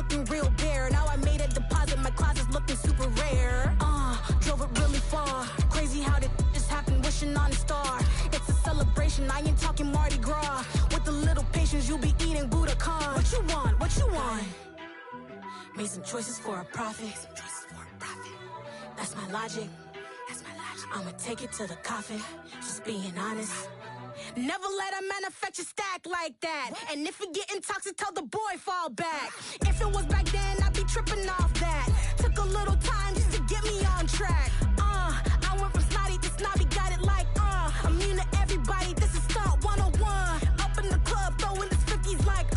looking real bare. Now I made a deposit, my closet's looking super rare. Drove it really far. Crazy how did this happen, wishing on a star. It's a celebration, I ain't talking Mardi Gras. With a little patience, you'll be eating Budokan. What you want? What you want? Made some choices for a profit. That's my logic. I'ma take it to the coffin. Just being honest. Never let a manufacture stack like that. And if it getting toxic, tell the boy fall back. If it was back then, I'd be tripping off that. Took a little time just to get me on track. I went from snotty to snobby, got it like immune to everybody, this is stunt 101. Up in the club, throwing this 50s like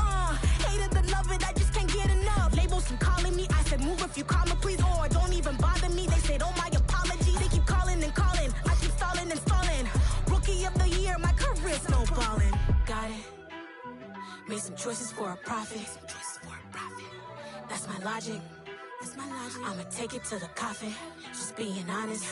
hate it and love it, I just can't get enough. Labels keep calling me, I said move if you call me please, or don't even bother me. They said oh my apology, they keep calling and calling. I keep stalling and stalling. Rookie of the year, my career snowballing. Got it. Made some choices for a profit. That's my logic. I'ma take it to the coffin. Just being honest.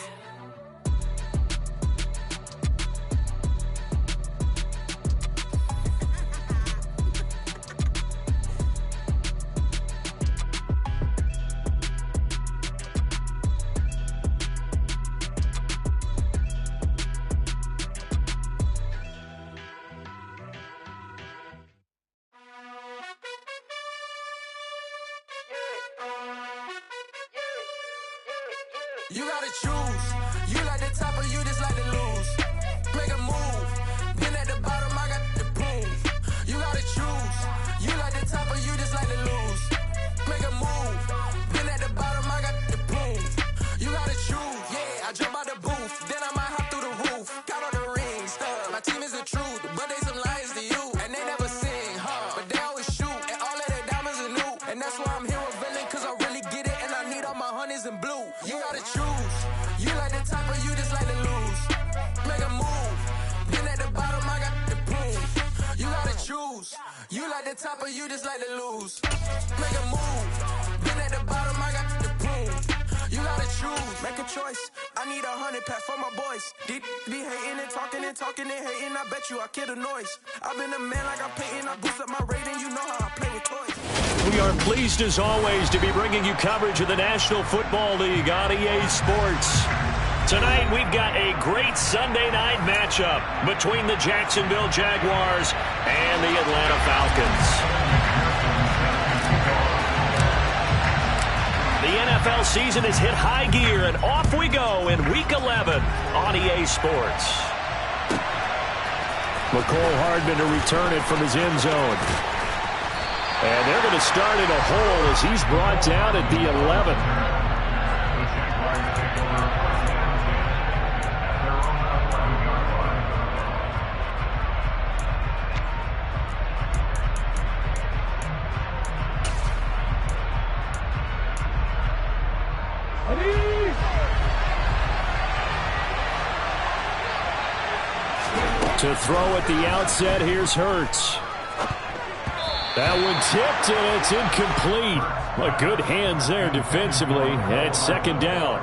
You gotta choose. You like the top or you just like to lose. Make a move. Been at the bottom, I got the proof. You gotta choose. You like the top or you just like to lose. Make a move. Been at the bottom, I got the proof. You gotta choose. Yeah, I jump out the booth. Then I might hop through the roof. Count on the rings. My team is the truth, but they some liars to you. And they never sing, but they always shoot. And all of their diamonds are new. And that's why I'm here with villain, cause I really get it. And I need all my honeys in blue. You gotta choose. You like the top or you just like to lose. Make a move. Been at the bottom, I got the proof. You gotta choose. You like the top or you just like to lose. Make a move. Been at the bottom, I got the proof. You gotta choose. Make a choice. I need 100 pack for my boys. Deep be hating and talking and hating. I bet you I kill the noise. I've been a man like I'm painting. I boost up my rating. You know how I play with toys. We are pleased as always to be bringing you coverage of the National Football League on EA Sports. Tonight we've got a great Sunday night matchup between the Jacksonville Jaguars and the Atlanta Falcons. The NFL season has hit high gear, and off we go in Week 11 on EA Sports. McCole Hardman to return it from his end zone. And they're going to start in a hole as he's brought down at the 11. To throw at the outset, here's Hurts. That one tipped, and it's incomplete. Well, good hands there defensively, and it's second down.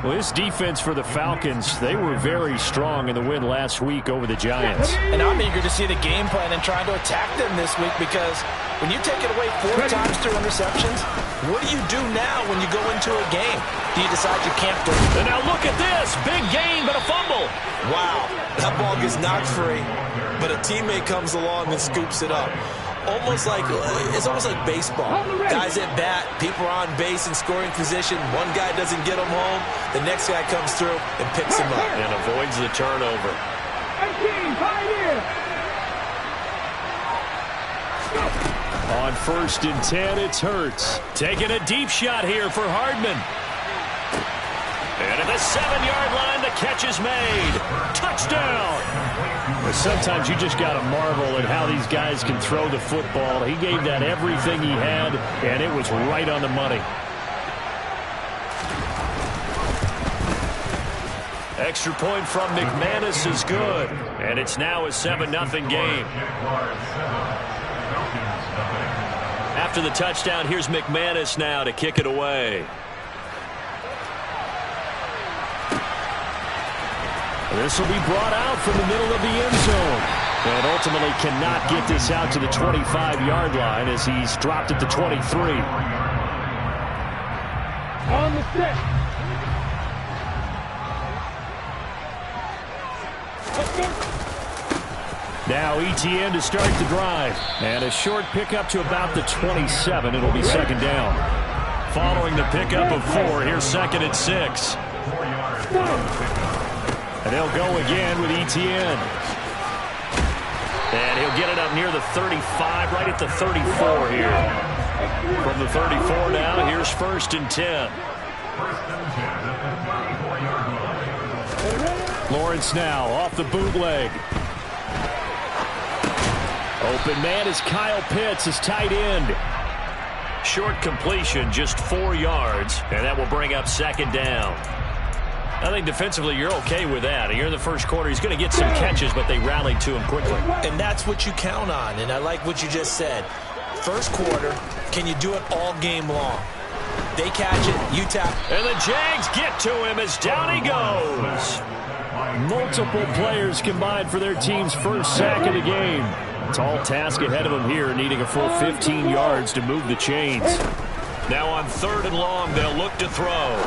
Well, this defense for the Falcons, they were very strong in the win last week over the Giants. And I'm eager to see the game plan and trying to attack them this week, because when you take it away 4 times through interceptions, what do you do now when you go into a game? Do you decide you can't do it? And now look at this. Big gain, but a fumble. Wow, that ball gets knocked free, but a teammate comes along and scoops it up. It's almost like baseball. Guys at bat, people are on base in scoring position. One guy doesn't get them home. The next guy comes through and picks him up. And avoids the turnover. On 1st and 10, it's Hurts. Taking a deep shot here for Hardman. And at the 7-yard line, the catch is made. Touchdown! Sometimes you just got to marvel at how these guys can throw the football. He gave that everything he had, and it was right on the money. Extra point from McManus is good, and it's now a 7-0 game. After the touchdown, here's McManus now to kick it away. This will be brought out from the middle of the end zone. And ultimately cannot get this out to the 25-yard line as he's dropped at the 23. On the set. Now ETN to start the drive. And a short pickup to about the 27. It'll be second down. Following the pickup of 4, here's second and 6. And they'll go again with ETN. And he'll get it up near the 35, right at the 34 here. From the 34 now, here's first and 10. Lawrence now off the bootleg. Open man is Kyle Pitts, his tight end. Short completion, just 4 yards, and that will bring up second down. I think defensively you're okay with that. You're in the first quarter. He's going to get some catches, but they rallied to him quickly. And that's what you count on, and I like what you just said. First quarter, can you do it all game long? They catch it, you tap. And the Jags get to him as down he goes. Multiple players combined for their team's first sack of the game. Tall task ahead of him here, needing a full 15 yards to move the chains. Now on 3rd and long, they'll look to throw.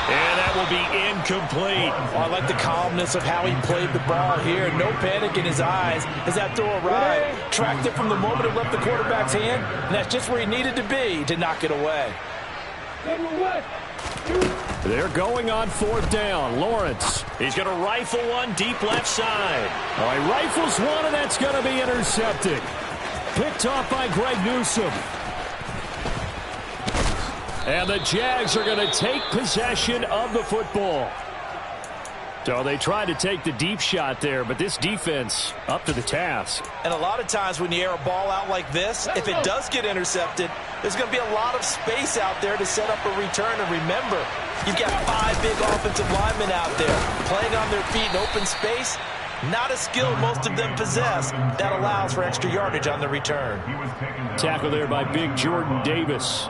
And that will be incomplete. Oh, I like the calmness of how he played the ball here. No panic in his eyes as that throw arrived. Tracked it from the moment it left the quarterback's hand, and that's just where he needed to be to knock it away. They're going on 4th down. Lawrence. He's going to rifle one deep left side. Oh, he rifles one, and that's going to be intercepted. Picked off by Greg Newsome. And the Jags are going to take possession of the football. So they tried to take the deep shot there, but this defense up to the task. And a lot of times when you air a ball out like this, if it does get intercepted, there's going to be a lot of space out there to set up a return. And remember, you've got 5 big offensive linemen out there playing on their feet in open space. Not a skill most of them possess that allows for extra yardage on the return. Tackle there by big Jordan Davis.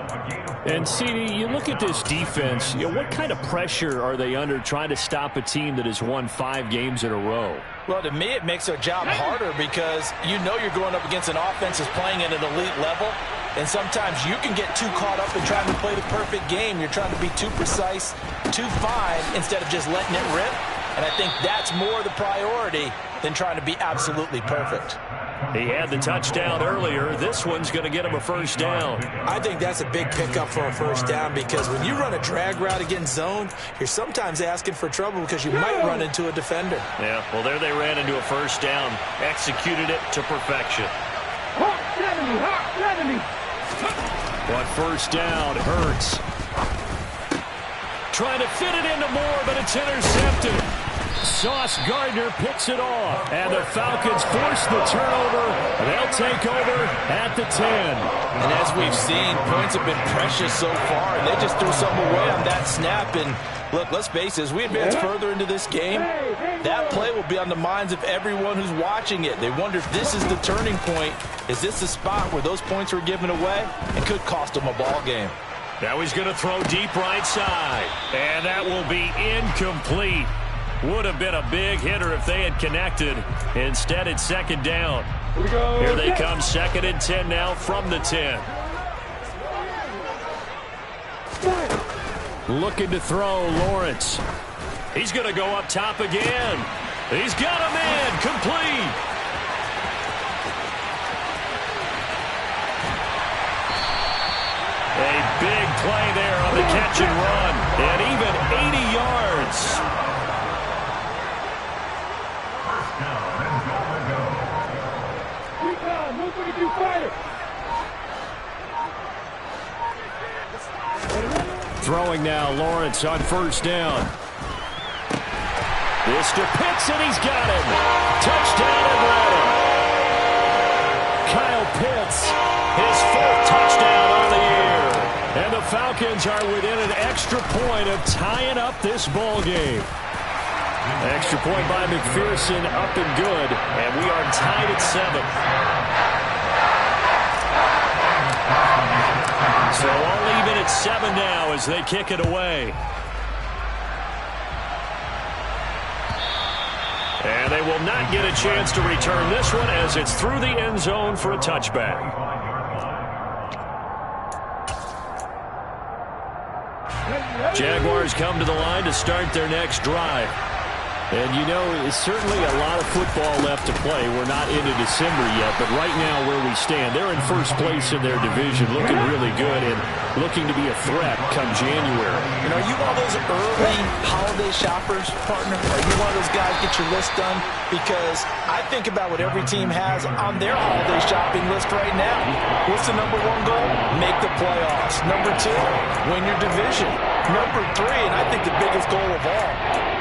And, CD, you look at this defense, what kind of pressure are they under trying to stop a team that has won 5 games in a row? Well, to me, it makes their job harder because you know you're going up against an offense that's playing at an elite level, and sometimes you can get too caught up in trying to play the perfect game. You're trying to be too precise, too fine, instead of just letting it rip. And I think that's more the priority than trying to be absolutely perfect. He had the touchdown earlier. This one's going to get him a first down. I think that's a big pickup for a first down because when you run a drag route against zone, you're sometimes asking for trouble because you might run into a defender. Yeah, well, there they ran into a first down. Executed it to perfection. On first down, Hurts. Trying to fit it into Moore, but it's intercepted. Sauce Gardner picks it off, and the Falcons force the turnover. They'll take over at the 10. And as we've seen, points have been precious so far, and they just threw something away on that snap. And look, let's face it, as we advance further into this game, that play will be on the minds of everyone who's watching it. They wonder if this is the turning point. Is this the spot where those points were given away and could cost them a ball game? Now he's going to throw deep right side, and that will be incomplete. Would have been a big hitter if they had connected. Instead, it's second down. Here they come, second and 10 now from the 10. Looking to throw, Lawrence. He's going to go up top again. He's got a man, complete. A big play there on the catch and run, and even 80 yards. Throwing now, Lawrence on first down. This to Pitts, and he's got him. Touchdown, Atlanta. Kyle Pitts, his 4th touchdown on the year. And the Falcons are within an extra point of tying up this ball game. Extra point by McPherson, up and good. And we are tied at 7. So all even at 7 now as they kick it away. And they will not get a chance to return this one as it's through the end zone for a touchback. Jaguars come to the line to start their next drive. And, you know, it's certainly a lot of football left to play. We're not into December yet, but right now where we stand, they're in first place in their division, looking really good and looking to be a threat come January. And are you one of those early holiday shoppers, partner? Are you one of those guys get your list done? Because I think about what every team has on their holiday shopping list right now. What's the number one goal? Make the playoffs. Number two, win your division. Number three, and I think the biggest goal of all,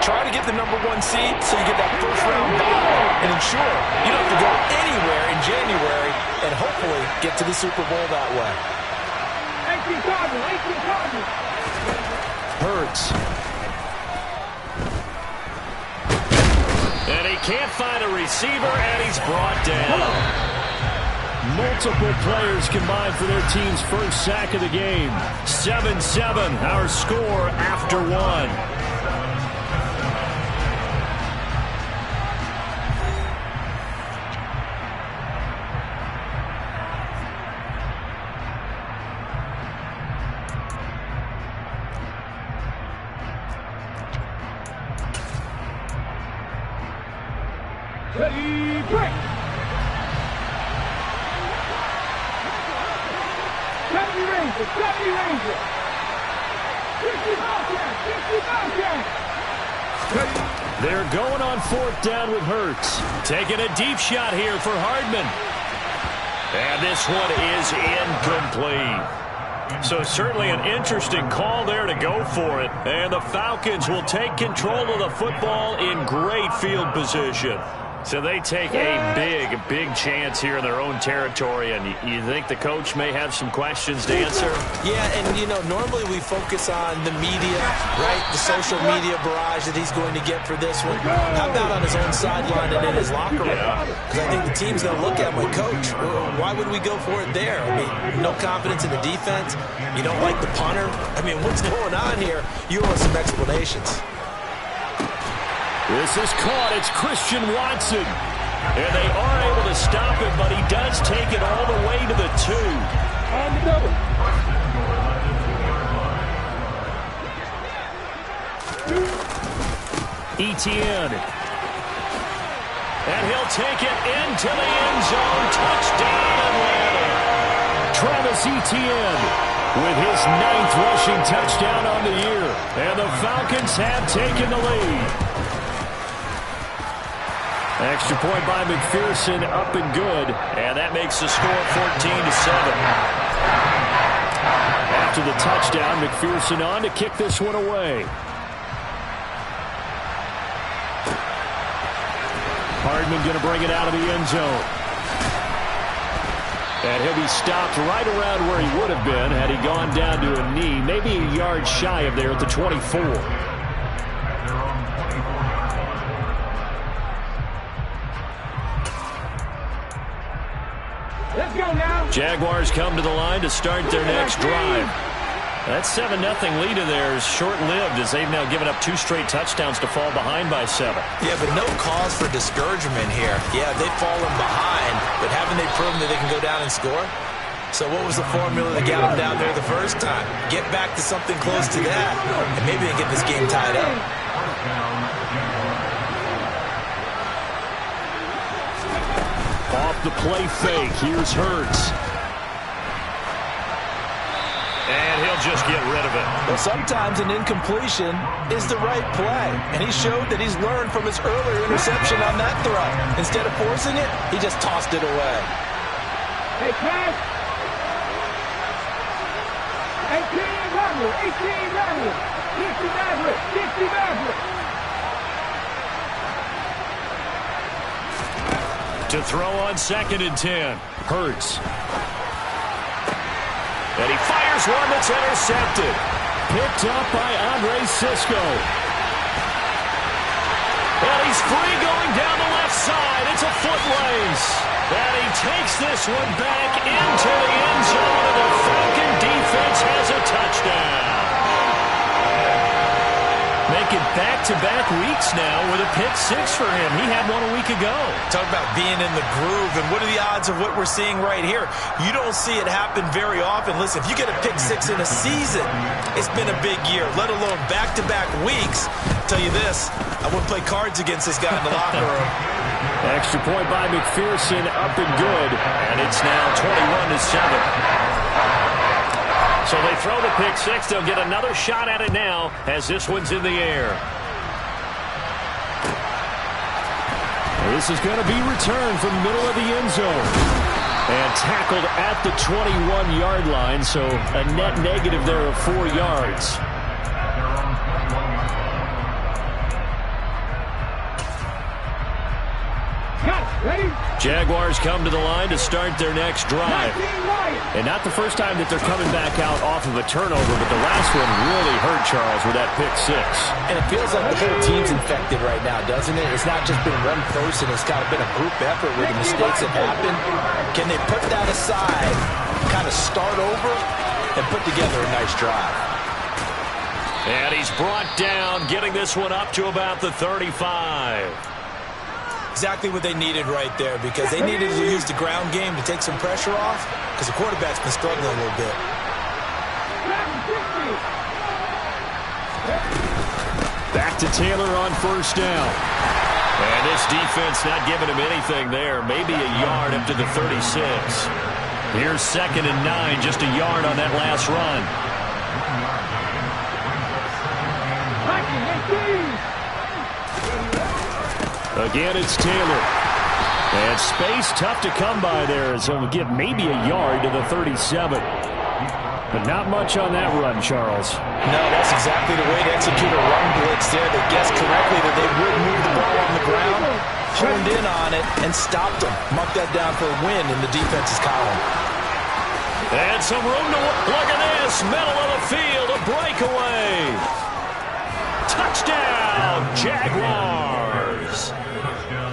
try to get the number one seed so you get that first round bye and ensure you don't have to go anywhere in January and hopefully get to the Super Bowl that way. 18 Cardinals. Hurts. And he can't find a receiver, and he's brought down. Multiple players combined for their team's first sack of the game. 7-7, our score after one. Ready, break. 70 Rangers. 50 They're going on fourth down with Hurts. Taking a deep shot here for Hardman. And this one is incomplete. So certainly an interesting call there to go for it. And the Falcons will take control of the football in great field position. So they take a big chance here in their own territory, and you think the coach may have some questions to answer? Yeah, and, you know, normally we focus on the media, right, the social media barrage that he's going to get for this one. How about on his own sideline and in his locker room? Because I think the team's going to look at my coach. Why would we go for it there? I mean, no confidence in the defense. You don't like the punter. I mean, what's going on here? You owe us some explanations. This is caught. It's Christian Watson. And they are able to stop it, but he does take it all the way to the 2. On the double. Etienne. And he'll take it into the end zone. Touchdown, Atlanta. Travis Etienne with his 9th rushing touchdown on the year. And the Falcons have taken the lead. Extra point by McPherson, up and good. And that makes the score 14-7. After the touchdown, McPherson on to kick this one away. Hardman going to bring it out of the end zone. And he'll be stopped right around where he would have been had he gone down to a knee, maybe a yard shy of there at the 24. Let's go now. Jaguars come to the line to start their next drive. That 7-0 lead of theirs short-lived as they've now given up 2 straight touchdowns to fall behind by 7. Yeah, but no cause for discouragement here. Yeah, they've fallen behind, but haven't they proven that they can go down and score? So what was the formula that got them down there the first time? Get back to something close to that, and maybe they get this game tied up. Off the play fake, here's Hurts. And he'll just get rid of it. Well, sometimes an incompletion is the right play. And he showed that he's learned from his earlier interception on that throw. Instead of forcing it, he just tossed it away. Hey, pass. 18 Rattler. 18 Rattler. 50 Maverick. 50 Maverick. To throw on 2nd and 10. Hurts. And he fires one that's intercepted. Picked up by Andre Sisco. And he's free going down the left side. It's a foot race. And he takes this one back into the end zone, and the Falcon defense has a touchdown. Making back-to-back weeks now with a pick six for him. He had one a week ago. Talk about being in the groove, and what are the odds of what we're seeing right here? You don't see it happen very often. Listen, if you get a pick six in a season, it's been a big year, let alone back-to-back weeks. I'll tell you this, I wouldn't play cards against this guy in the locker room. Extra point by McPherson, up and good, and it's now 21-7. So they throw the pick six. They'll get another shot at it now as this one's in the air. This is going to be returned from the middle of the end zone. And tackled at the 21-yard line, so a net negative there of 4 yards. Jaguars come to the line to start their next drive. And not the first time that they're coming back out off of a turnover, but the last one really hurt Charles with that pick six. And it feels like the whole team's infected right now, doesn't it? It's not just been one person. It's kind of been a group effort with the mistakes that happen. Can they put that aside, kind of start over, and put together a nice drive? And he's brought down, getting this one up to about the 35. Exactly what they needed right there, because they needed to use the ground game to take some pressure off, because the quarterback's been struggling a little bit. Back to Taylor on first down. And this defense not giving him anything there. Maybe a yard up to the 36. Here's 2nd and 9, just a yard on that last run. Again, it's Taylor. And space tough to come by there, so we'll give maybe a yard to the 37. But not much on that run, Charles. No, that's exactly the way to execute a run blitz there. They guessed correctly that they would move the ball on the ground, honed in on it, and stopped them. Mark that down for a win in the defense's column. And some room to look at this. Middle of the field, a breakaway. Touchdown, Jaguars.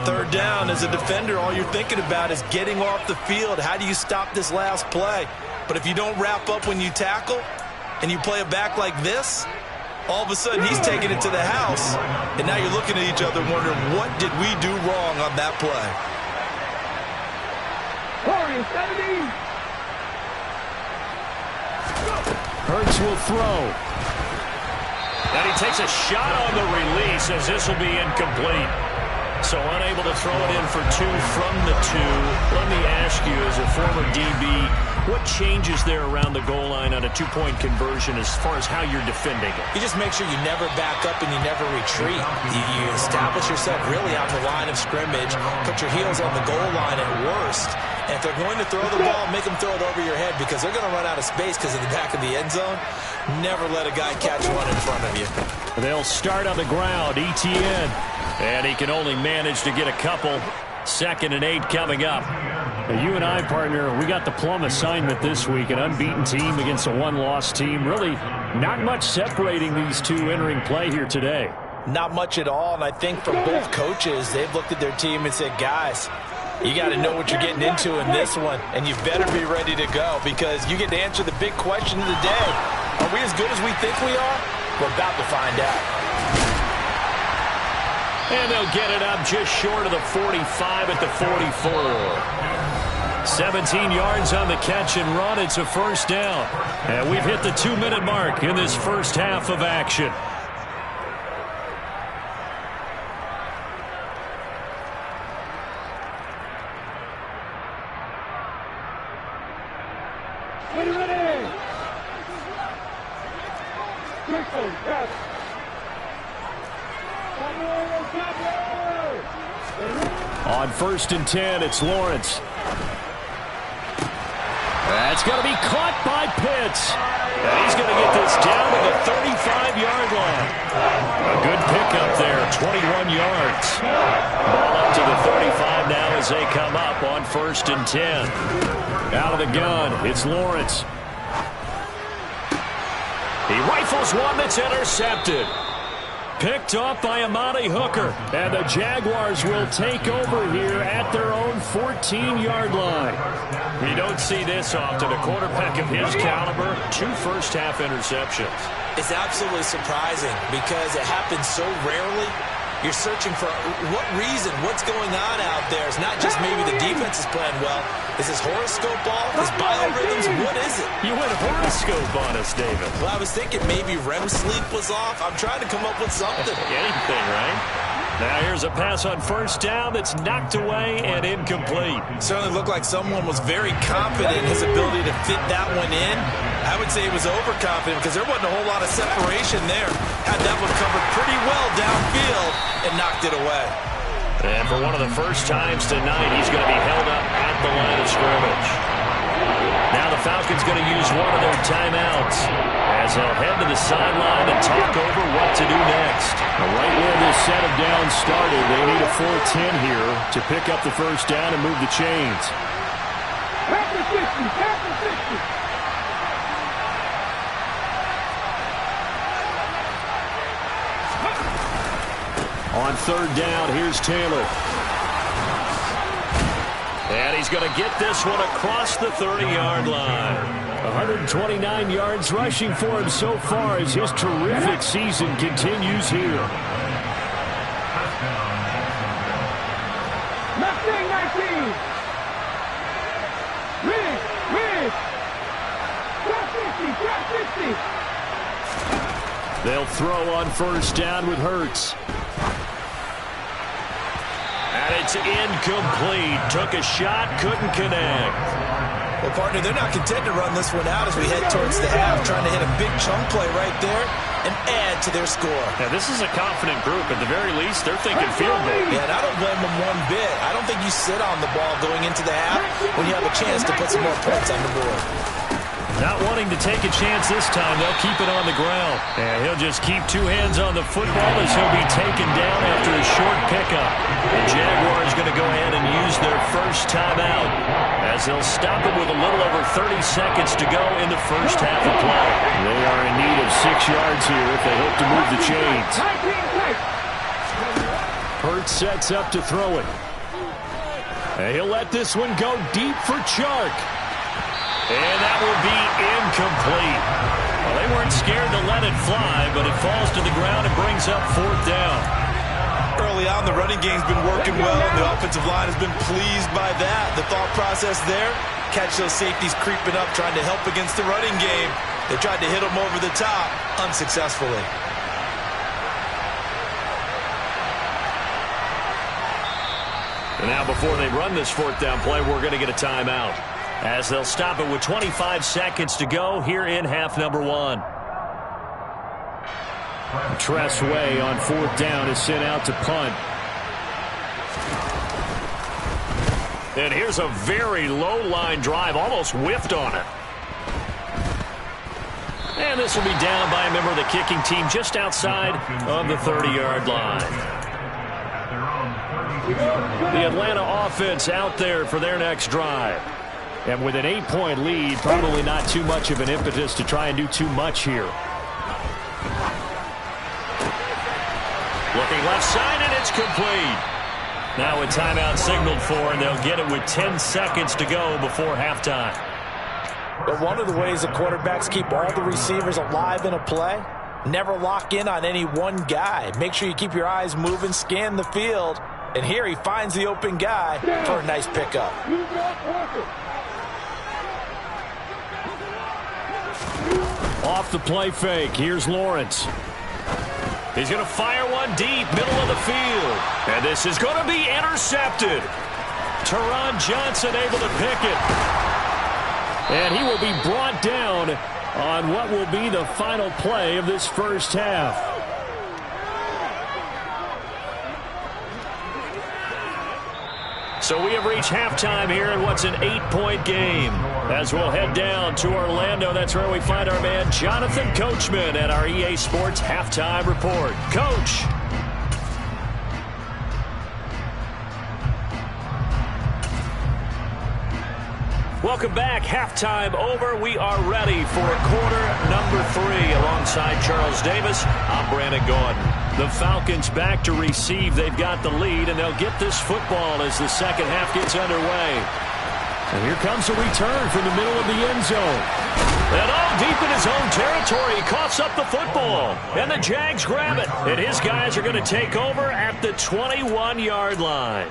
Third down, as a defender, all you're thinking about is getting off the field. How do you stop this last play? But if you don't wrap up when you tackle and you play it back like this, all of a sudden he's taking it to the house. And now you're looking at each other wondering, what did we do wrong on that play? Hurts will throw. And he takes a shot on the release as this will be incomplete. So unable to throw it in for 2 from the 2. Let me ask you, as a former DB, what changes there around the goal line on a 2-point conversion as far as how you're defending it? You just make sure you never back up and you never retreat. You establish yourself really on the line of scrimmage, put your heels on the goal line at worst. And if they're going to throw the ball, make them throw it over your head, because they're going to run out of space because of the back of the end zone. Never let a guy catch one in front of you. They'll start on the ground, ETN. And he can only manage to get a couple. 2nd and 8 coming up. Now, you and I, partner, we got the plum assignment this week. An unbeaten team against a 1-loss team. Really not much separating these two entering play here today. Not much at all, and I think for both coaches, they've looked at their team and said, guys, you got to know what you're getting into in this one, and you better be ready to go, because you get to answer the big question of the day. Are we as good as we think we are? We're about to find out. And they'll get it up just short of the 45 at the 44. 17 yards on the catch and run. It's a first down. And we've hit the 2-minute mark in this first half of action. On 1st and 10, it's Lawrence. That's going to be caught by Pitts. And he's going to get this down to the 35-yard line. A good pickup there, 21 yards. Ball up to the 35 now as they come up on 1st and 10. Out of the gun, it's Lawrence. He rifles one that's intercepted. Picked off by Amani Hooker. And the Jaguars will take over here at their own 14. 14-yard line. You don't see this often. A quarterback of his caliber, 2 first-half interceptions. It's absolutely surprising because it happens so rarely. You're searching for what reason, what's going on out there. It's not just maybe the defense is playing well. Is his horoscope off? His biorhythms? What is it? You went horoscope on us, David. Well, I was thinking maybe REM sleep was off. I'm trying to come up with something. Anything, right? Now here's a pass on first down that's knocked away and incomplete. Certainly looked like someone was very confident in his ability to fit that one in. I would say he was overconfident because there wasn't a whole lot of separation there. Had that one covered pretty well downfield and knocked it away. And for one of the first times tonight, he's going to be held up at the line of scrimmage. Now the Falcons going to use one of their timeouts as they'll head to the sideline and talk over what to do next. Right where this set of downs started, they need a 4-10 here to pick up the first down and move the chains. Pass the 60, pass the 60. On third down, here's Taylor. And he's going to get this one across the 30-yard line. 129 yards rushing for him so far as his terrific season continues here. Mustang 19. Ridge. Drop 50. They'll throw on first down with Hurts. And it's incomplete. Took a shot, couldn't connect. Well, partner, they're not content to run this one out as we head towards the half, trying to hit a big chunk play right there and add to their score. Now, this is a confident group. At the very least, they're thinking field goal. Yeah, and I don't blame them one bit. I don't think you sit on the ball going into the half when you have a chance to put some more points on the board. Not wanting to take a chance this time, they'll keep it on the ground. And he'll just keep 2 hands on the football as he'll be taken down after a short pickup. The Jaguars going to go ahead and use their first timeout as they'll stop it with a little over 30 seconds to go in the first half of play. They are in need of 6 yards here if they hope to move the chains. Hurts sets up to throw it. And he'll let this one go deep for Chark. And that will be incomplete. Well, they weren't scared to let it fly, but it falls to the ground and brings up 4th down. Early on, the running game's been working well, and the offensive line has been pleased by that. The thought process there, catch those safeties creeping up, trying to help against the running game. They tried to hit them over the top, unsuccessfully. And now before they run this 4th down play, we're going to get a timeout, as they'll stop it with 25 seconds to go here in half number 1. Tress Way on 4th down is sent out to punt. And here's a very low line drive, almost whiffed on it. And this will be down by a member of the kicking team just outside of the 30-yard line. The Atlanta offense out there for their next drive. And with an 8-point lead, probably not too much of an impetus to try and do too much here. Looking left side, and it's complete. Now a timeout signaled for, and they'll get it with 10 seconds to go before halftime. But one of the ways the quarterbacks keep all the receivers alive in a play, never lock in on any one guy. Make sure you keep your eyes moving, scan the field. And here he finds the open guy for a nice pickup. Off the play fake, here's Lawrence. He's going to fire one deep, middle of the field. And this is going to be intercepted. Teron Johnson able to pick it. And he will be brought down on what will be the final play of this first half. So we have reached halftime here in what's an 8-point game. As we'll head down to Orlando, that's where we find our man Jonathan Coachman at our EA Sports Halftime Report. Coach. Welcome back. Halftime over. We are ready for quarter number 3. Alongside Charles Davis, I'm Brandon Gordon. The Falcons back to receive. They've got the lead, and they'll get this football as the second half gets underway. And here comes a return from the middle of the end zone. And all deep in his own territory, he coughs up the football. And the Jags grab it. And his guys are going to take over at the 21-yard line.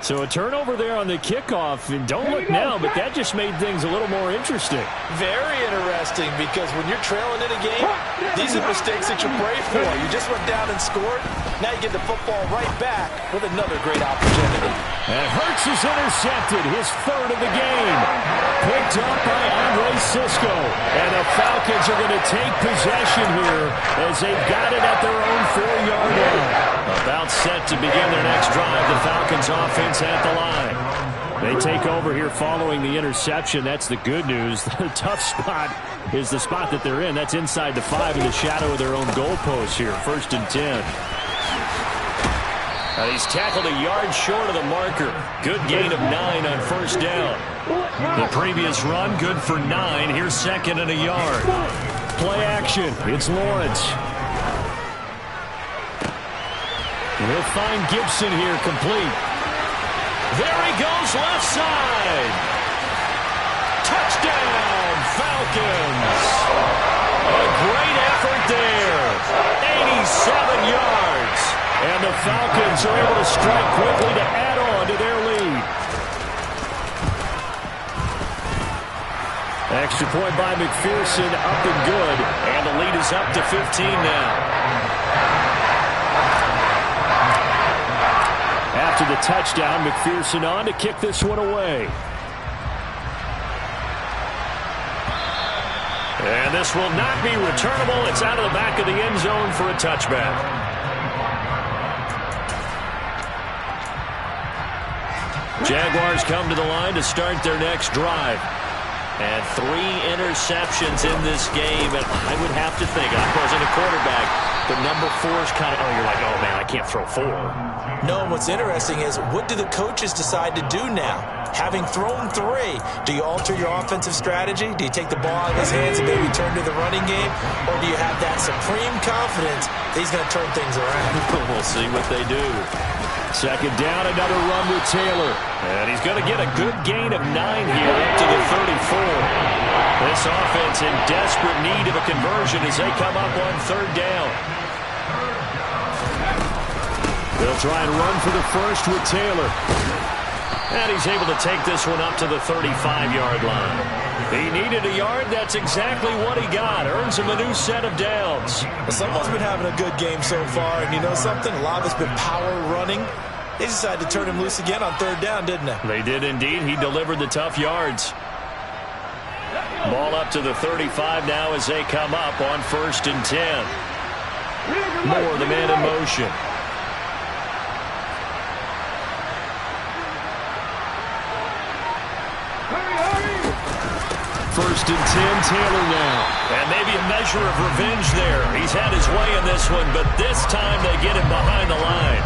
So a turnover there on the kickoff. And don't look now, but that just made things a little more interesting. Very interesting, because when you're trailing in a game, these are mistakes that you pray for. You just went down and scored. Now you get the football right back with another great opportunity. And Hurts is intercepted, his third of the game. Picked up by Andre Sisco. And the Falcons are going to take possession here as they've got it at their own 4-yard line. About set to begin their next drive. The Falcons offense at the line. They take over here following the interception. That's the good news. The tough spot is the spot that they're in. That's inside the 5 in the shadow of their own goalpost here. 1st and 10. And he's tackled a yard short of the marker. Good gain of 9 on 1st down. The previous run, good for 9. Here's 2nd and a yard. Play action. It's Lawrence. He'll find Gibson here, complete. There he goes, left side. Touchdown, Falcons. A great effort there. 87 yards. And the Falcons are able to strike quickly to add on to their lead. Extra point by McPherson, up and good. And the lead is up to 15 now. After the touchdown, McPherson on to kick this one away. And this will not be returnable. It's out of the back of the end zone for a touchback. Jaguars come to the line to start their next drive. And 3 interceptions in this game. And I would have to think, I wasn't a quarterback, but number 4 is kind of, you're like, oh, man, I can't throw 4. No, and what's interesting is, what do the coaches decide to do now? Having thrown 3, do you alter your offensive strategy? Do you take the ball out of his hands and maybe turn to the running game? Or do you have that supreme confidence that he's going to turn things around? We'll see what they do. 2nd down, another run with Taylor. And he's going to get a good gain of 9 here up to the 34. This offense in desperate need of a conversion as they come up on 3rd down. They'll try and run for the first with Taylor. And he's able to take this one up to the 35-yard line. He needed a yard. That's exactly what he got. Earns him a new set of downs. Well, someone's been having a good game so far, and you know something? A lot of it's been power running. They decided to turn him loose again on 3rd down, didn't they? They did indeed. He delivered the tough yards. Ball up to the 35 now as they come up on 1st and 10. Moore, the man in motion. First and 10, Taylor now. And maybe a measure of revenge there. He's had his way in this one, but this time they get him behind the line.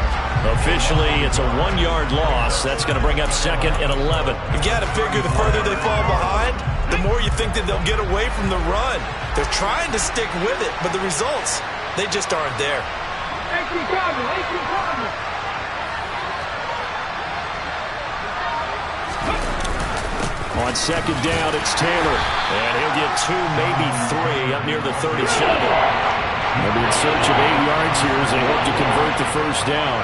Officially, it's a 1-yard loss. That's going to bring up 2nd and 11. You've got to figure the further they fall behind, the more you think that they'll get away from the run. They're trying to stick with it, but the results, they just aren't there. 18 Cardinals, 18 Cardinals. On 2nd down, it's Taylor. And he'll get 2, maybe 3 up near the 37. They'll be in search of 8 yards here as they hope to convert the 1st down.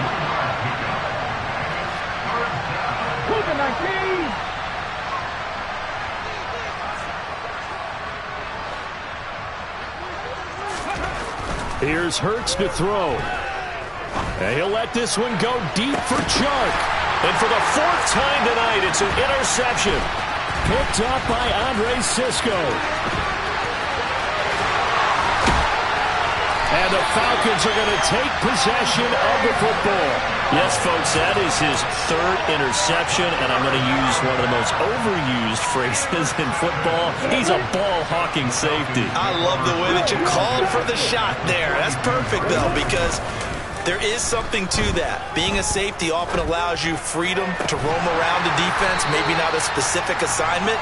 Here's Hurts to throw. And he'll let this one go deep for Chark. And for the 4th time tonight, it's an interception. Picked up by Andre Sisco. And the Falcons are going to take possession of the football. Yes, folks, that is his 3rd interception, and I'm going to use one of the most overused phrases in football. He's a ball-hawking safety. I love the way that you called for the shot there. That's perfect, though, because there is something to that. Being a safety often allows you freedom to roam around the defense, maybe not a specific assignment.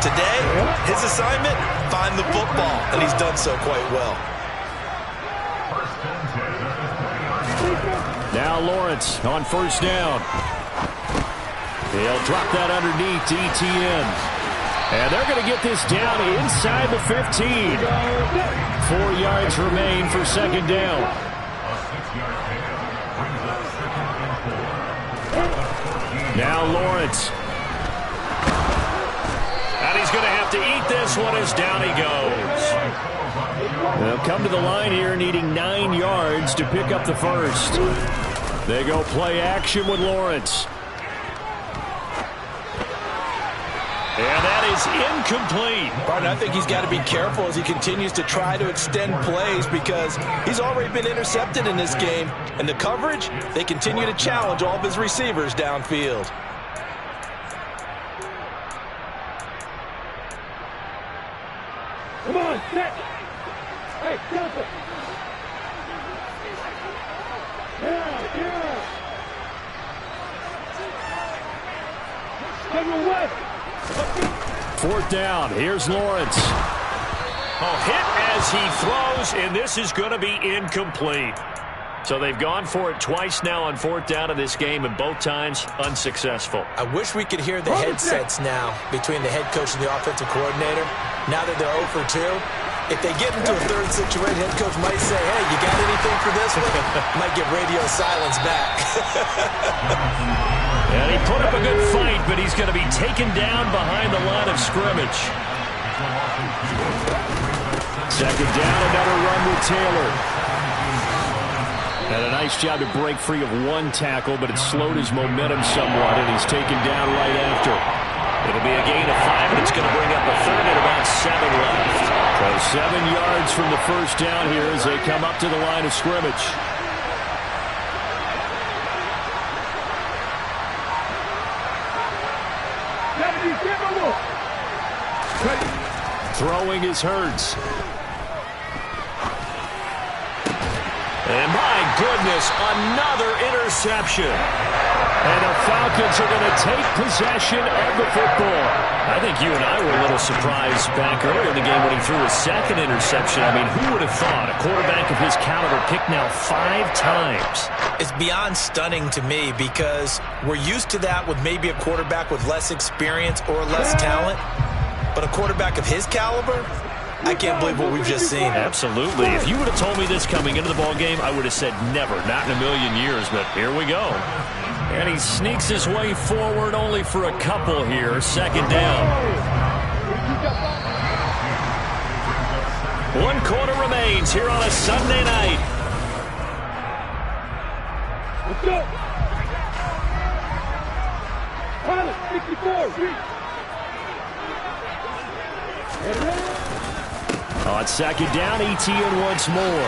Today, his assignment, find the football, and he's done so quite well. Lawrence on first down. He'll drop that underneath to ETN. And they're going to get this down inside the 15. 4 yards remain for second down. Now Lawrence. And he's going to have to eat this one as down he goes. They'll come to the line here needing 9 yards to pick up the first. They go play action with Lawrence. And that is incomplete. Barton, I think he's got to be careful as he continues to try to extend plays because he's already been intercepted in this game. And the coverage, they continue to challenge all of his receivers downfield. Come on, set. Hey, Delta. Yeah. Schedule what? 4th down. Here's Lawrence. Hit as he throws, and this is going to be incomplete. So they've gone for it twice now on 4th down in this game, and both times unsuccessful. I wish we could hear the headsets now between the head coach and the offensive coordinator. Now that they're 0 for 2, if they get into a third situation, head coach might say, hey, you got anything for this one? Might get radio silence back. And he put up a good fight, but he's going to be taken down behind the line of scrimmage. Second down, another run with Taylor. And a nice job to break free of one tackle, but it slowed his momentum somewhat, and he's taken down right after. It'll be a gain of 5, and it's going to bring up a third and about 7 left. So 7 yards from the first down here as they come up to the line of scrimmage. Throwing is Hurts. And my goodness, another interception. And the Falcons are going to take possession of the football. I think you and I were a little surprised back earlier in the game when he threw his second interception. I mean, who would have thought a quarterback of his caliber picked now 5 times? It's beyond stunning to me because we're used to that with maybe a quarterback with less experience or less talent. But a quarterback of his caliber, I can't believe what we've just seen. Absolutely. If you would have told me this coming into the ball game, I would have said never, not in a million years, but here we go. And he sneaks his way forward only for a couple here. Second down. 1 quarter remains here on a Sunday night. Let's go. Pilot, 64, On second down, ETN once more.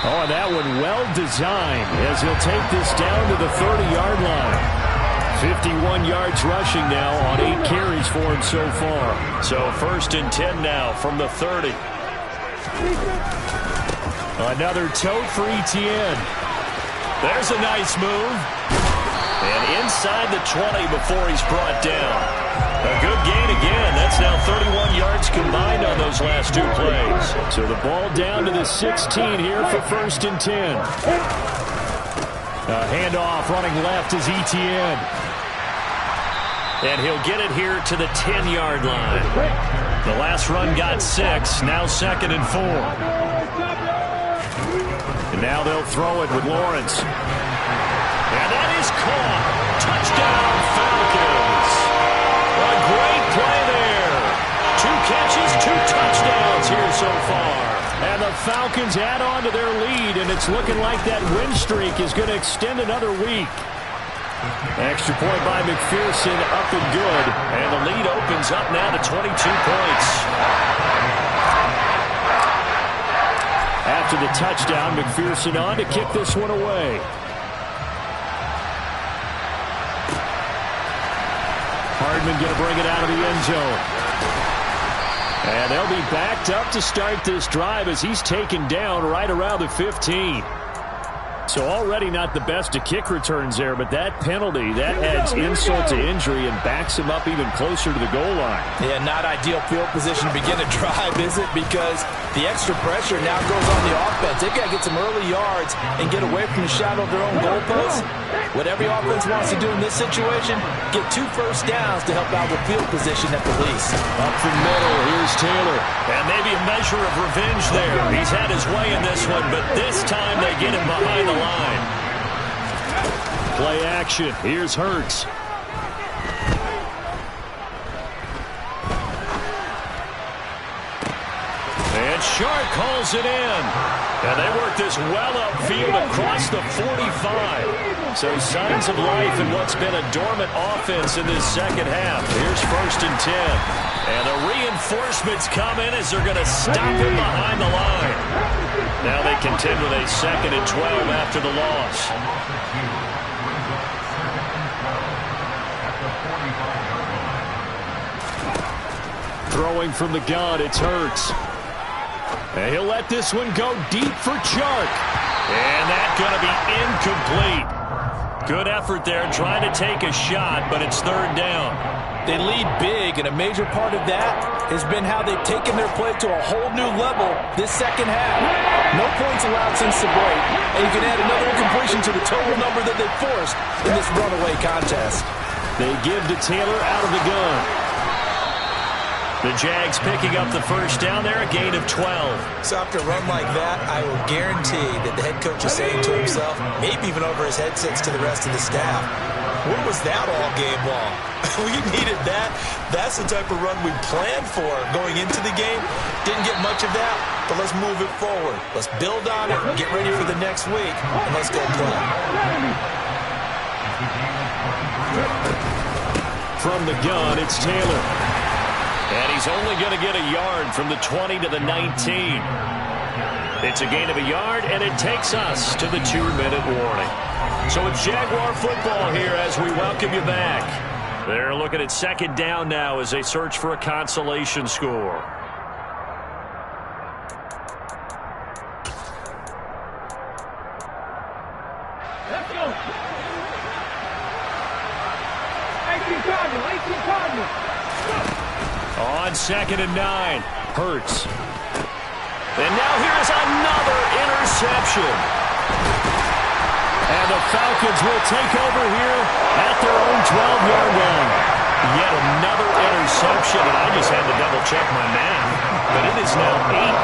Oh, and that one well designed as he'll take this down to the 30-yard line. 51 yards rushing now on 8 carries for him so far. So 1st and 10 now from the 30. Another tote for ETN. There's a nice move. And inside the 20 before he's brought down. A good gain again. That's now 31 yards combined on those last 2 plays. So the ball down to the 16 here for 1st and 10. A handoff running left is ETN. And he'll get it here to the 10-yard line. The last run got 6. Now 2nd and 4. And now they'll throw it with Lawrence. And that is caught. Touchdown, Falcons. A great play there. 2 catches, 2 touchdowns here so far. And the Falcons add on to their lead, and it's looking like that win streak is going to extend another week. Extra point by McPherson, up and good. And the lead opens up now to 22 points. After the touchdown, McPherson on to kick this one away. Hardman going to bring it out of the end zone. And they'll be backed up to start this drive as he's taken down right around the 15. So already not the best of kick returns there, but that penalty, that adds insult to injury and backs him up even closer to the goal line. Yeah, not ideal field position to begin a drive, is it? Because the extra pressure now goes on the offense. They've got to get some early yards and get away from the shadow of their own goalposts. What every offense wants to do in this situation, get 2 first downs to help out with field position at the least. Up the middle, here's Taylor. And maybe a measure of revenge there. He's had his way in this one, but this time they get him behind the line. Play action. Here's Hurts. And Shark calls it in. And they work this well upfield across the 45. So signs of life in what's been a dormant offense in this second half. Here's 1st and 10. And the reinforcements come in as they're going to stop him behind the line. Now they contend with a 2nd and 12 after the loss. Throwing from the gun, it's Hurts. And he'll let this one go deep for Chark. And that's going to be incomplete. Good effort there trying to take a shot, but it's 3rd down. They lead big, and a major part of that has been how they've taken their play to a whole new level this second half. No points allowed since the break, and you can add another incompletion to the total number that they forced in this runaway contest. They give to Taylor out of the gun. The Jags picking up the 1st down there, a gain of 12. So after a run like that, I will guarantee that the head coach is saying to himself, maybe even over his headsets to the rest of the staff, what was that all game long? We needed that. That's the type of run we planned for going into the game. Didn't get much of that, but let's move it forward. Let's build on it, get ready for the next week, and let's go play. From the gun, it's Taylor. And he's only going to get a yard from the 20 to the 19. It's a gain of a yard, and it takes us to the 2-minute warning. So it's Jaguar football here as we welcome you back. They're looking at 2nd down now as they search for a consolation score. Let's go. 18 Cardinals. On 2nd and 9, Hurts. And now here's another interception. And the Falcons will take over here at their own 12-yard line. Yet another interception, and I just had to double-check my math. But it is now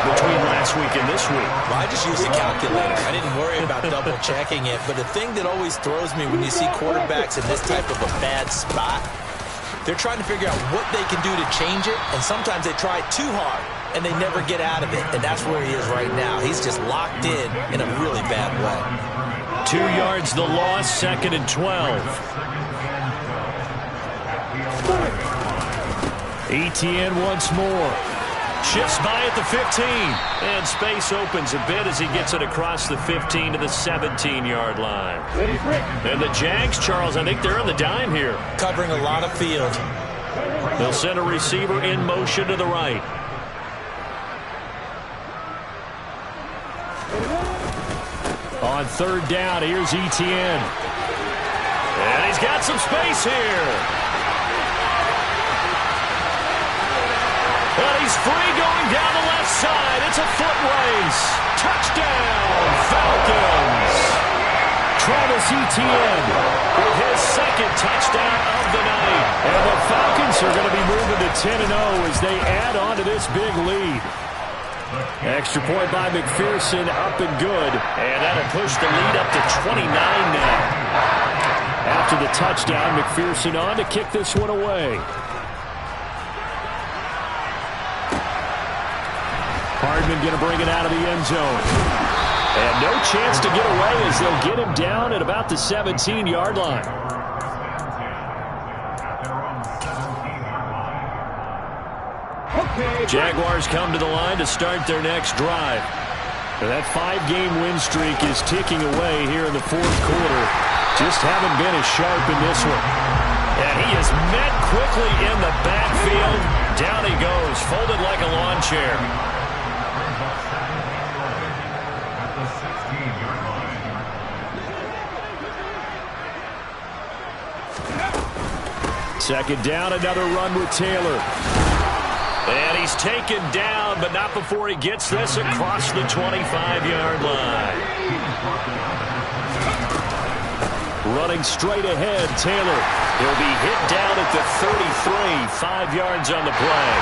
8 between last week and this week. Well, I just used a calculator. I didn't worry about double-checking it. But the thing that always throws me when you see quarterbacks in this type of a bad spot, they're trying to figure out what they can do to change it, and sometimes they try too hard, and they never get out of it, and that's where he is right now. He's just locked in a really bad way. 2 yards the loss, 2nd and 12. ETN once more. Shifts by at the 15, and space opens a bit as he gets it across the 15 to the 17-yard line. And the Jags, Charles, I think they're on the dime here. Covering a lot of field. They'll send a receiver in motion to the right. On 3rd down, here's ETN. And he's got some space here. And he's free going down the left side. It's a foot race. Touchdown, Falcons. Travis Etienne with his 2nd touchdown of the night. And the Falcons are going to be moving to 10-0 as they add on to this big lead. Extra point by McPherson, up and good. And that'll push the lead up to 29 now. After the touchdown, McPherson on to kick this one away. Hardman going to bring it out of the end zone. And no chance to get away as they'll get him down at about the 17-yard line. Jaguars come to the line to start their next drive. That 5-game win streak is ticking away here in the 4th quarter. Just haven't been as sharp in this one. And he is met quickly in the backfield. Down he goes, folded like a lawn chair. Second down, another run with Taylor. And he's taken down, but not before he gets this across the 25-yard line. Running straight ahead, Taylor. He'll be hit down at the 33, 5 yards on the play.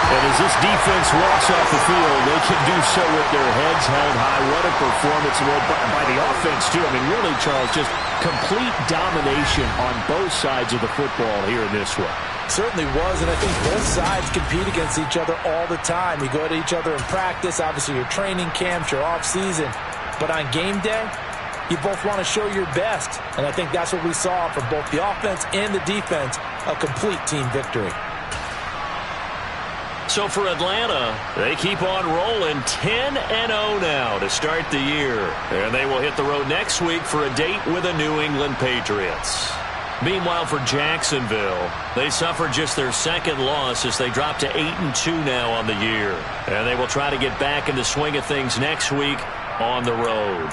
And as this defense walks off the field, they can do so with their heads held high. What a performance by the offense, too. I mean, really, Charles, just complete domination on both sides of the football here in this one. Certainly was, and I think both sides compete against each other all the time. You go to each other in practice, obviously your training camps, your off-season. But on game day, you both want to show your best. And I think that's what we saw from both the offense and the defense, a complete team victory. So for Atlanta, they keep on rolling 10-0 now to start the year. And they will hit the road next week for a date with the New England Patriots. Meanwhile, for Jacksonville, they suffered just their second loss as they drop to 8-2 now on the year. And they will try to get back in the swing of things next week on the road.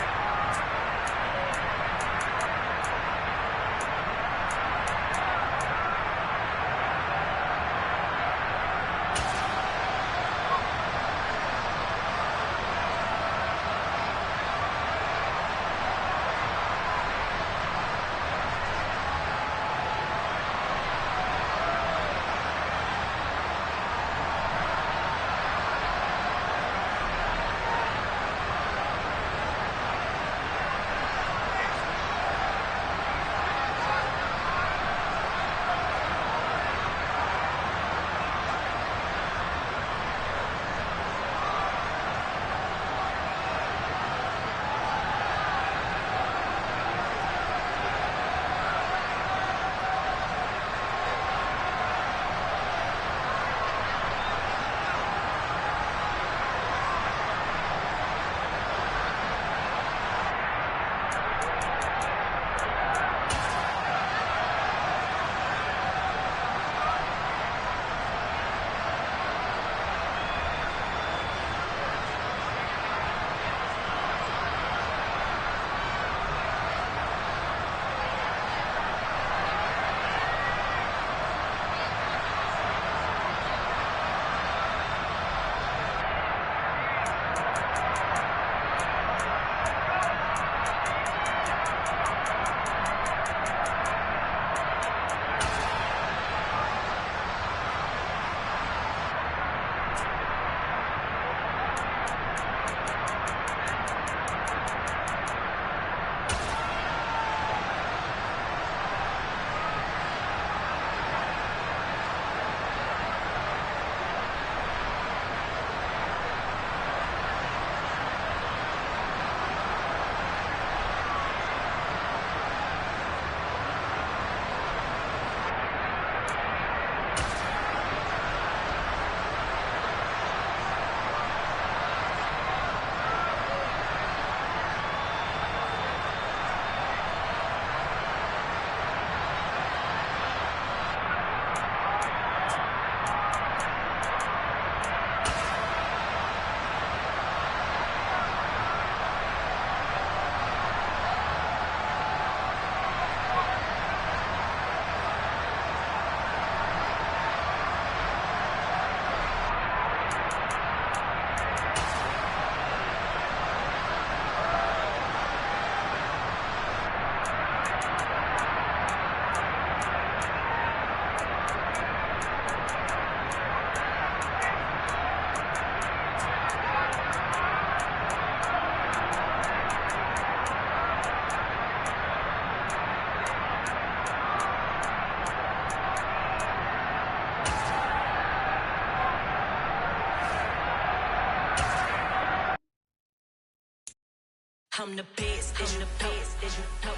I'm the best, as you know.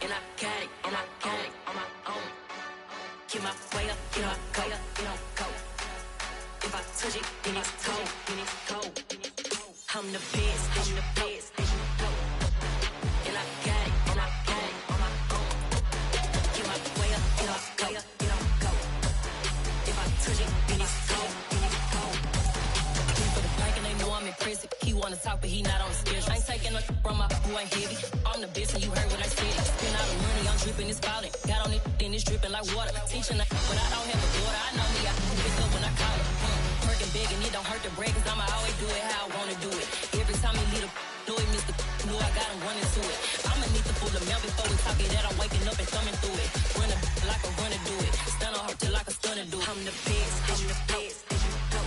And I got it, on my own. Get my way up, get my go, go. If I touch it, then it's cold. I'm the best, as you know. And I got it, on my own. Get my way up, get my go. If I touch it, then it's cold. For the bike and they know I'm impressive. He wanna talk, but he not on the schedule. I ain't taking a from my boy heavy. I'm the best and you heard what I said. Spend all the money, I'm dripping, it's falling. Got on it, then it's dripping like water. Teaching her, but I don't have a daughter. I know me, I can pick up when I call her. Working big and it don't hurt to break, cause I'ma always do it how I wanna do it. Every time he lead a know it, Mr. Know I got him running to it. I'ma need to pull the mail before we talk it that I'm waking up and thumbing through it. Run a like a runner do it. Stun on her till like a stunner do it. I'm the best, I'm the best, as you know.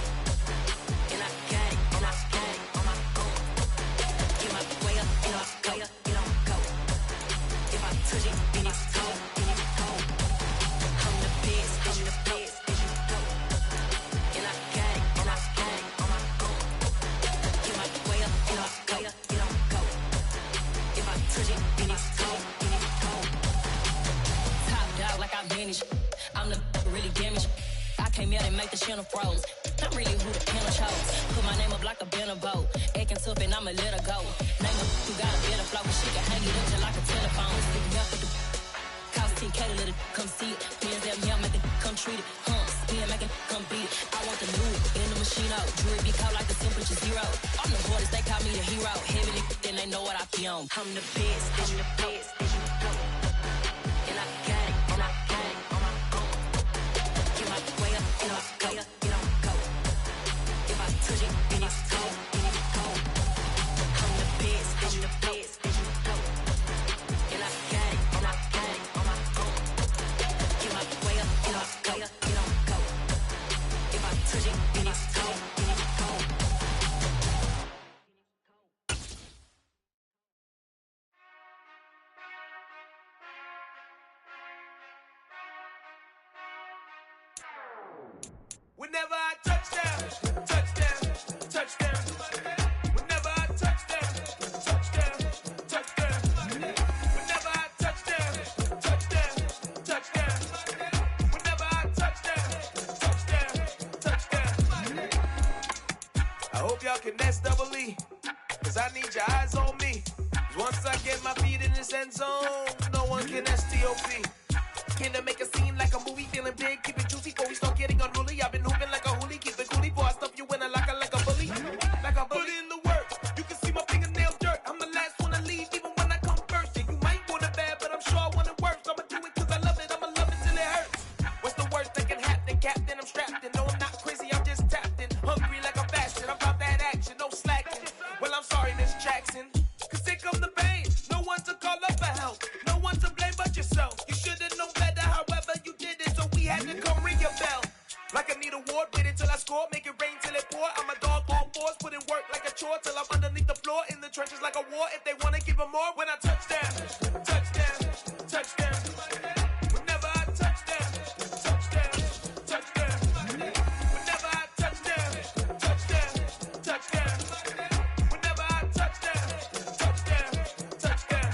And I got it, and I got it on my own. Get my way up, and I go, it don't go. If I touch it, then it's cold, then it's cold. I'm the best, I'm the best, as you know. And I got it, and I got it on my own. Get my way up, and I go, it don't go. If I touch it, then it's cold, then it's cold. Top dog like I manage. I'm the really damaged. I came out and make the channel froze. I'm really who the panel chose. Put my name up like a banner boat. Acting tough and I'ma let her go. Name her who got a better flow. She can hang it up just like a telephone. Stick me up with the cost 10K to let it come see it. Pins that me, make it come treat it. Spin, make it come beat it. I want the new in the machine out. Jewelry be cold like the temperature zero. I'm the hardest, they call me the hero. Heavy then they know what I be on. I'm the best, I'm the best, as you know. And I got it, and I got it on my own. Get my way up, and I go, it don't go. If I touch it, then it's cold, then it's cold. I'm the best, I'm the best, as you know. And I got it, and I got it on my own. Get my way up, and I go, it don't go. If I touch it, then it's cold, then it's cold. Whenever I touchdown, touchdown, touchdown. Whenever I touchdown, touchdown, touchdown. Whenever I touchdown, touchdown, touchdown. Whenever I touchdown, touchdown, touchdown. I hope y'all can nest double E, cause I need your eyes on me. 'Cause once I get my feet in this end zone, no one can STOP. Can to make a scene like a movie, feeling big, keep it juicy before we start getting unruly. I've been hooping like a hoolie, keep it coolie before I stuff you in a locker like a bully. Like a bully. Put in the work, you can see my fingernail dirt. I'm the last one to leave, even when I come first. Yeah, you might want it bad, but I'm sure I want it worse. I'ma do it cause I love it, I'ma love it till it hurts. What's the worst that can happen, Captain? I'm strapped in, no I'm not crazy, I'm just tapped in. Hungry like I'm fasting, I'm about that action, no slacking. Well, I'm sorry, Miss Jackson, cause here come the pain. No one to call up for help, no one to blame but yourself. You should've known better, however you did it, so we had to come ring your bell. Like I need a ward, wait until I score, make it rain till it pour. I'm a dog on fours, put in work like a chore till I'm underneath the floor, in the trenches like a war. If they wanna give them more, when I touchdown, touchdown, touchdown. Whenever I touchdown, touchdown, touchdown. Whenever I touchdown, touchdown, touchdown. Whenever I touchdown, touchdown, touchdown.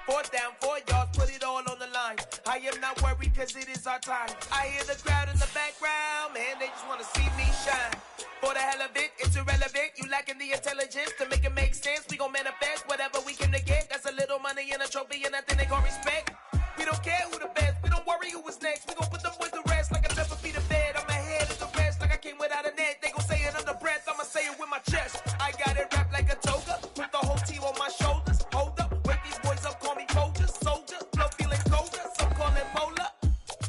4th down, 4 yards, put it all on the line. I am not worried cause it is our time. I hear the crowd in the background, man, they just wanna see me shine. For the hell of it, it's irrelevant. You lacking the intelligence to make it make sense. We gon' manifest whatever we came to get. That's a little money and a trophy and nothing they call respect. We don't care who the best, we don't worry who was next. We gon' put them boys to rest like I never beat a bed. I'm ahead of the rest like I came without a net. They gon' say it under breath, I'ma say it with my chest. I got it wrapped like a toga, put the whole team on my shoulders. Hold up, wake these boys up, call me Folger, soldier, blood feeling colder, some call it polar.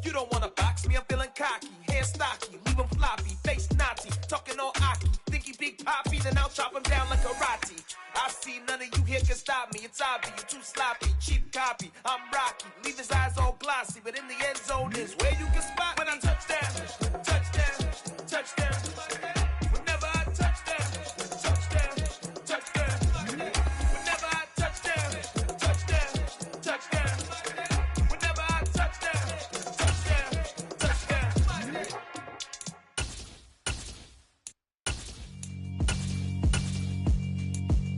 You don't wanna box me, I'm feeling cocky, hair stocky, leave him floppy, face naughty, talking all aki, think he big poppy, then I'll chop him down like karate. I see none of you here can stop me, it's obvious, you too sloppy, cheap copy, I'm rocky, leave his eyes all glossy, but in the end zone is where you can spot when I touchdown, touchdown, touchdown. Whenever I touchdown, touchdown, touchdown. Whenever I touchdown, touchdown, touchdown. Whenever I touchdown, touchdown, touchdown.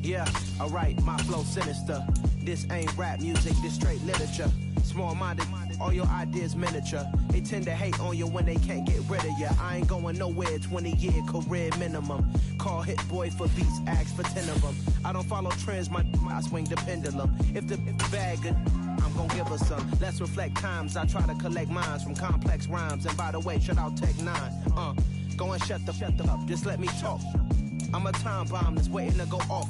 Yeah, alright, my flow sinister. This ain't rap music, this straight literature. Small-minded, all your ideas miniature. They tend to hate on you when they can't get rid of you. I ain't going nowhere, 20-year career minimum. Call Hit Boy for beats, ask for 10 of them. I don't follow trends, I swing the pendulum. If the bag good, I'm gon' give her some. Let's reflect times, I try to collect minds from complex rhymes. And by the way, shout out Tech 9. Go and shut the up, just let me talk. I'm a time bomb that's waiting to go off.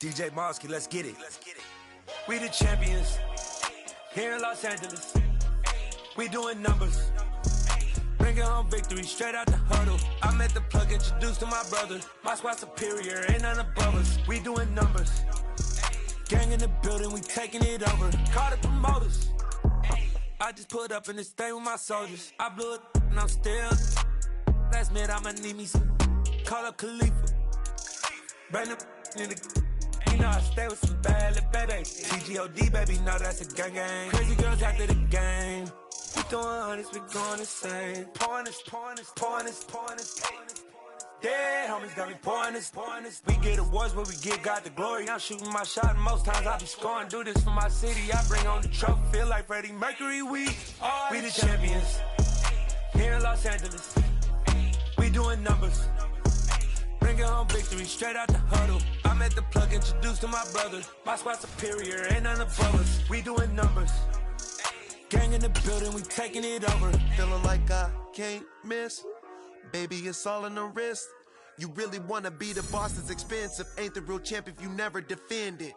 DJ Mosky, let's get it. We the champions here in Los Angeles. We doing numbers. Bringing home victory straight out the huddle. I met the plug, introduced to my brother. My squad superior, ain't none above us. We doing numbers. Gang in the building, we taking it over. Call the promoters. I just put up in this thing with my soldiers. I blew it and I'm still. Last minute I'ma need me some. Call up Khalifa. Bring the in the. You know I stay with some bad little baby. TGOD baby, know that's a gang gang. Crazy girls after the game. We throwing hundreds, we going insane. Pouring this. Dead homies got me pouring this. We get awards, but we give God the glory. I'm shooting my shot, and most times I be scoring. Do this for my city, I bring on the trophy. Feel like Freddie Mercury, we the champions. Here in Los Angeles, we doing numbers. Bringing home victory straight out the huddle. I met the plug, introduced to my brother. My squad superior, ain't none above us. We doing numbers. Gang in the building, we taking it over. Feeling like I can't miss. Baby, it's all in the wrist. You really wanna be the boss, it's expensive. Ain't the real champ if you never defend it.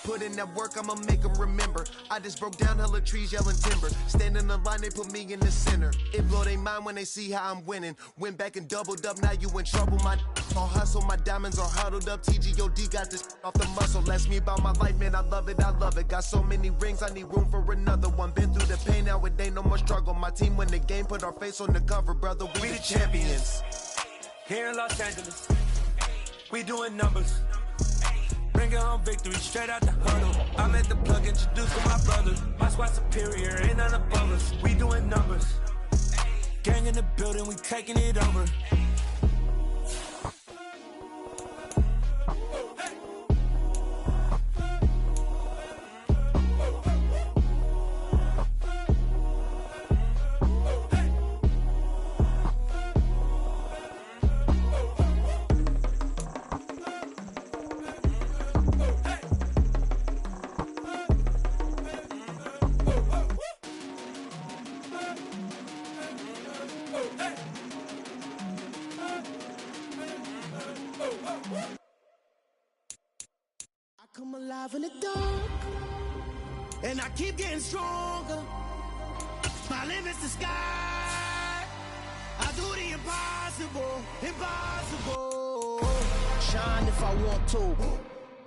Put in that work, I'ma make them remember. I just broke down hella trees, yelling timber. Stand in the line, they put me in the center. It blow their mind when they see how I'm winning. Went back and doubled up, now you in trouble. My all hustle, my diamonds are huddled up. TGOD got this off the muscle. Ask me about my life, man, I love it. Got so many rings, I need room for another one. Been through the pain, now it ain't no more struggle. My team win the game, put our face on the cover, brother. We the champions. Here in Los Angeles, we doing numbers. Bringing home victory straight out the huddle. I met the plug, introduced to my brother. My squad superior, ain't none above us. We doing numbers. Gang in the building, we taking it over. Come alive in the dark, and I keep getting stronger. My limit's the sky. I do the impossible. Shine if I want to.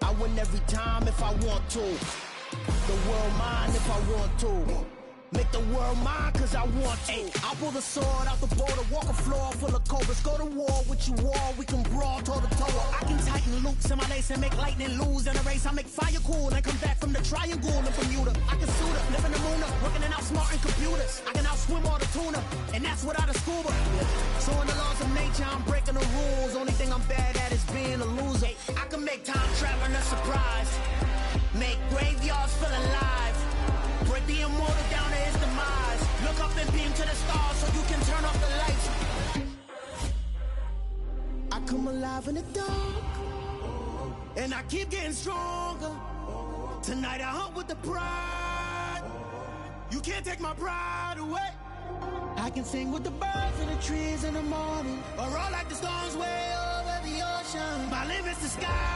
I win every time if I want to. The world mine if I want to. Make the world mine cause I want to. I'll pull the sword out the border, walk a floor full of cobras. Go to war with you all, we can brawl toe to toe. I can tighten loops in my lace and make lightning lose in a race. I make fire cool and come back from the triangle in Bermuda. I can suit up, live in the moon up, working and outsmarting computers. I can outswim all the tuna, and that's without a scuba. So in the laws of nature, I'm breaking the rules. Only thing I'm bad at is being a loser. I can make time traveling a surprise. Make graveyards feel alive. Break the immortal down to his demise. Look up and beam to the stars so you can turn off the lights. I come alive in the dark, and I keep getting stronger. Tonight I hunt with the pride. You can't take my pride away. I can sing with the birds and the trees in the morning, or roll like the storms way over the ocean. My limit's the sky.